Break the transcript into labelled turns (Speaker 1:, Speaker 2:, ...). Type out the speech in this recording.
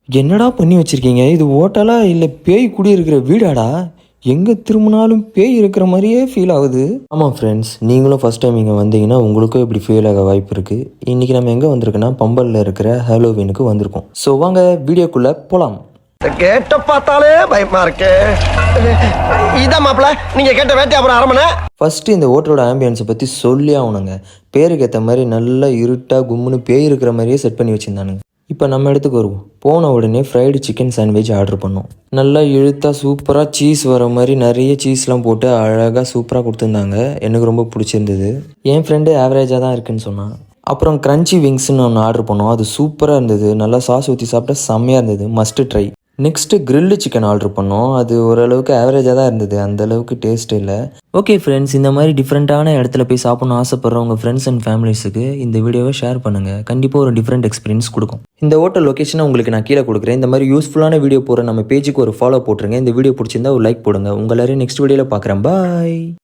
Speaker 1: என்னடா பண்ணி வச்சிருக்கீங்க? இது ஹோட்டலா இல்ல பேய் குடியிருக்கிற வீடாடா? எங்க திரும்பினாலும் பேய் இருக்கிற மாதிரியே ஃபீல் ஆகுது. ஆமா ஃப்ரெண்ட்ஸ், நீங்களும் ஃபர்ஸ்ட் டைம் இங்கே வந்தீங்கன்னா உங்களுக்கும் இப்படி ஃபீல் ஆக வாய்ப்பு இருக்கு. இன்னைக்கு நம்ம எங்கே வந்திருக்கோன்னா பம்பல்ல இருக்கிற ஹாலோவீனுக்கு வந்திருக்கோம். ஸோ வாங்க வீடியோக்குள்ள போலாம்.
Speaker 2: கேட்ட பார்த்தாலே பயமா இருக்கு. இதான் மாப்பிள நீங்க கேட்ட வேட்டையாபுரம் அரமனை.
Speaker 1: ஃபர்ஸ்ட் இந்த ஹோட்டலோட ஆம்பியன்ஸை பற்றி சொல்லி ஆகணுங்க. பேருக்கு ஏற்ற மாதிரி நல்லா இருட்டா கும்முன்னு பேய் இருக்கிற மாதிரியே செட் பண்ணி வச்சுருந்தானுங்க. இப்போ நம்ம இடத்துக்கு வருவோம். போன உடனே ஃப்ரைடு சிக்கன் சாண்ட்விச் ஆர்டர் பண்ணோம். நல்லா இழுத்தா சூப்பராக சீஸ் வர மாதிரி நிறைய சீஸ்லாம் போட்டு அழகாக சூப்பராக கொடுத்துருந்தாங்க. எனக்கு ரொம்ப பிடிச்சிருந்தது. என் ஃப்ரெண்டு ஆவரேஜாக தான் இருக்குன்னு சொன்னான். அப்புறம் க்ரன்ச்சி விங்ஸ்ன்னு ஒன்று ஆர்டர் பண்ணோம். அது சூப்பராக இருந்தது. நல்லா சாஸ் ஊற்றி சாப்பிட்டா செம்மையாக இருந்தது. Must try. Next grill chicken order பண்ணோம். அது ஓரளவுக்கு ஆவரேஜாக தான் இருந்தது. அந்தளவுக்கு டேஸ்ட் இல்லை. ஓகே ஃப்ரெண்ட்ஸ், இந்த மாதிரி டிஃப்ரெண்ட்டான இடத்துல போய் சாப்பிட்ணும் ஆசைப்படுறவங்க ஃப்ரெண்ட்ஸ் அண்ட் ஃபேமிலிஸுக்கு இந்த வீடியோவை ஷேர் பண்ணுங்கள். கண்டிப்பாக ஒரு டிஃப்ரெண்ட் எக்ஸ்பீரியன்ஸ் கொடுக்கும். இந்த ஹோட்டல் லொக்கேஷனை உங்களுக்கு நான் கீழே கொடுக்குறேன். இந்த மாதிரி யூஸ்ஃபுல்லான வீடியோ போகிற நம்ம பேஜுக்கு ஒரு ஃபாலோ போட்டுருங்க. இந்த வீடியோ பிடிச்சிருந்தா ஒரு லைக் போடுங்க. உங்கள் எல்லாரையும் நெக்ஸ்ட் வீடியோவில் பார்க்குறேன். பாய்.